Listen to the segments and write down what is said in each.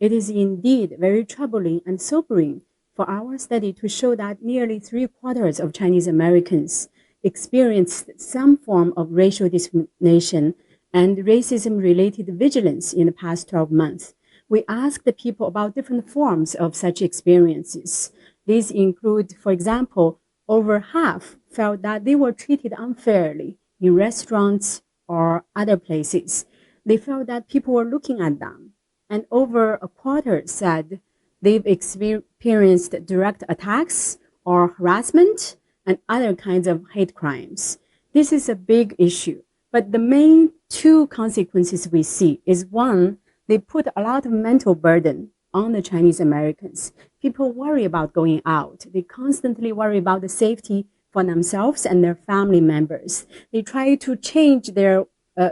It is indeed very troubling and sobering for our study to show that nearly 3/4 of Chinese Americans experienced some form of racial discrimination and racism-related vigilance in the past 12 months. We asked the people about different forms of such experiences. These include, for example, over half felt that they were treated unfairly in restaurants or other places. They felt that people were looking at them. And over a quarter said they've experienced direct attacks or harassment and other kinds of hate crimes. This is a big issue. But the main two consequences we see is one, they put a lot of mental burden on the Chinese Americans. People worry about going out. They constantly worry about the safety for themselves and their family members. They try to change their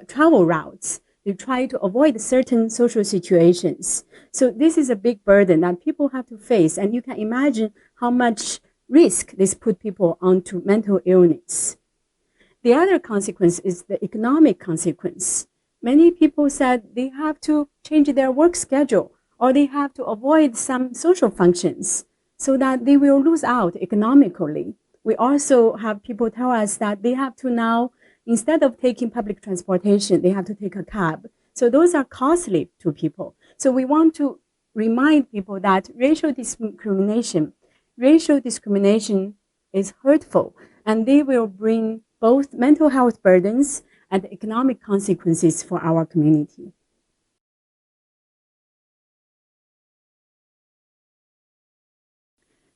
travel routes. They try to avoid certain social situations. So this is a big burden that people have to face. And you can imagine how much risk this put people onto mental illness. The other consequence is the economic consequence. Many people said they have to change their work schedule or they have to avoid some social functions so that they will lose out economically. We also have people tell us that they have to now, instead of taking public transportation, they have to take a cab. So those are costly to people. So we want to remind people that racial discrimination is hurtful, and they will bring both mental health burdens and economic consequences for our community.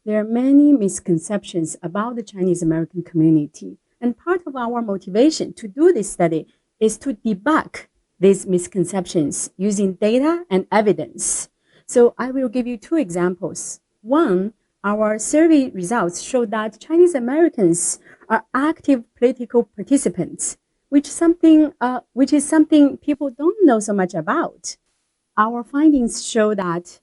There are many misconceptions about the Chinese American community, and part of our motivation to do this study is to debunk these misconceptions using data and evidence. So I will give you two examples. One, our survey results show that Chinese Americans are active political participants, which is something people don't know so much about. Our findings show that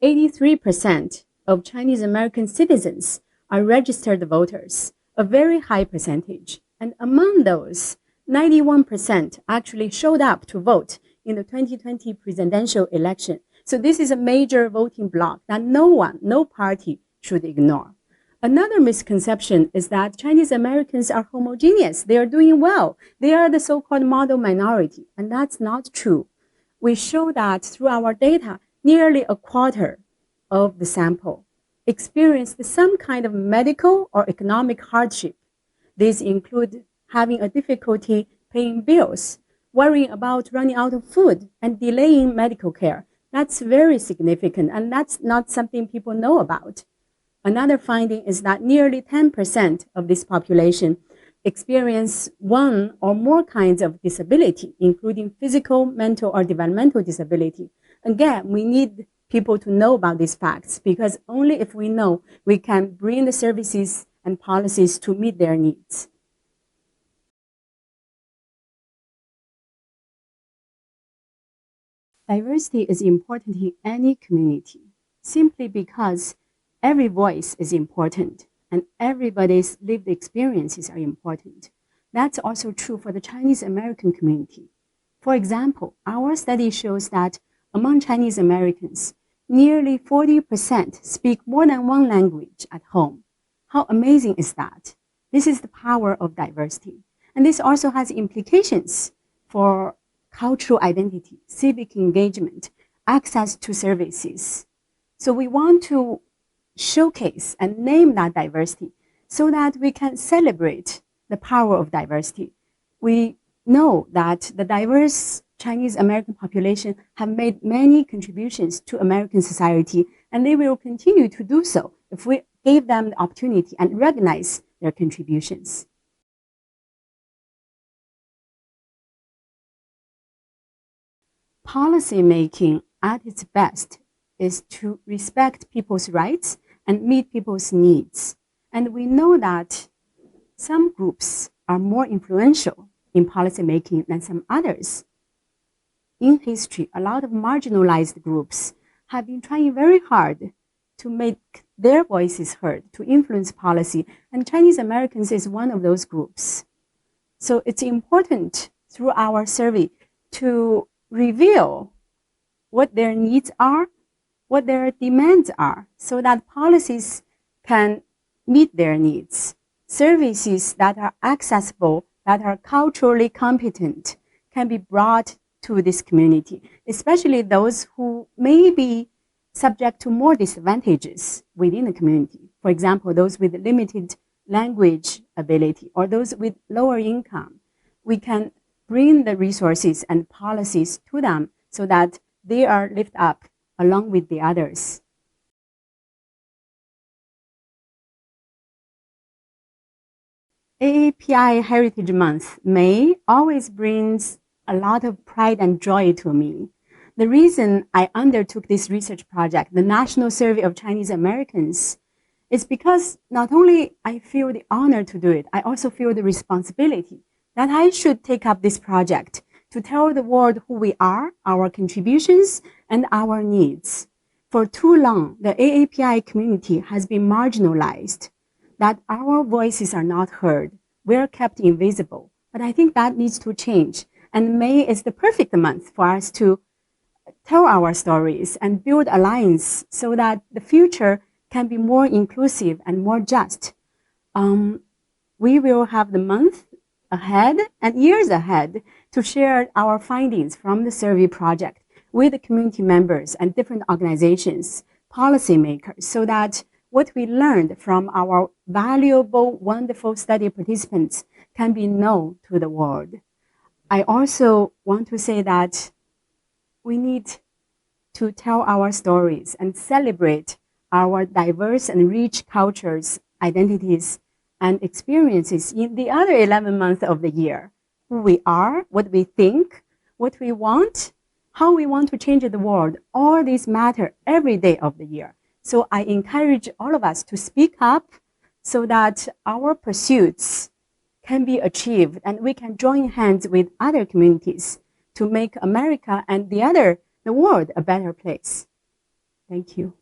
83% of Chinese American citizens are registered voters, a very high percentage. And among those, 91% actually showed up to vote in the 2020 presidential election. So this is a major voting bloc that no party should ignore. Another misconception is that Chinese Americans are homogeneous. They are doing well. They are the so-called model minority, and that's not true. We show that through our data, nearly a quarter of the sample experienced some kind of medical or economic hardship. These include having a difficulty paying bills, worrying about running out of food, and delaying medical care. That's very significant, and that's not something people know about. Another finding is that nearly 10% of this population experience one or more kinds of disability, including physical, mental, or developmental disability. Again, we need people to know about these facts, because only if we know, we can bring the services and policies to meet their needs. Diversity is important in any community, simply because every voice is important and everybody's lived experiences are important. That's also true for the Chinese American community. For example, our study shows that among Chinese Americans, nearly 40% speak more than one language at home. How amazing is that? This is the power of diversity. And this also has implications for cultural identity, civic engagement, access to services. So we want to showcase and name that diversity so that we can celebrate the power of diversity. We know that the diverse Chinese American population have made many contributions to American society, and they will continue to do so if we give them the opportunity and recognize their contributions. Policy making at its best is to respect people's rights and meet people's needs. And we know that some groups are more influential in policy making than some others. In history, a lot of marginalized groups have been trying very hard to make their voices heard, to influence policy, and Chinese Americans is one of those groups. So it's important through our survey to reveal what their needs are what their demands are, so that policies can meet their needs. Services that are accessible, that are culturally competent, can be brought to this community, especially those who may be subject to more disadvantages within the community. For example, those with limited language ability or those with lower income. We can bring the resources and policies to them so that they are lifted up along with the others. AAPI Heritage Month, May, always brings a lot of pride and joy to me. The reason I undertook this research project, the National Survey of Chinese Americans, is because not only I feel the honor to do it, I also feel the responsibility that I should take up this project to tell the world who we are, our contributions, and our needs. For too long, the AAPI community has been marginalized, that our voices are not heard. We're kept invisible. But I think that needs to change. And May is the perfect month for us to tell our stories and build alliance so that the future can be more inclusive and more just. We will have the month ahead and years ahead to share our findings from the survey project with the community members and different organizations, policymakers, so that what we learned from our valuable, wonderful study participants can be known to the world. I also want to say that we need to tell our stories and celebrate our diverse and rich cultures, identities, and experiences in the other 11 months of the year. Who we are, what we think, what we want, how we want to change the world, all these matter every day of the year. So I encourage all of us to speak up so that our pursuits can be achieved and we can join hands with other communities to make America and the world a better place. Thank you.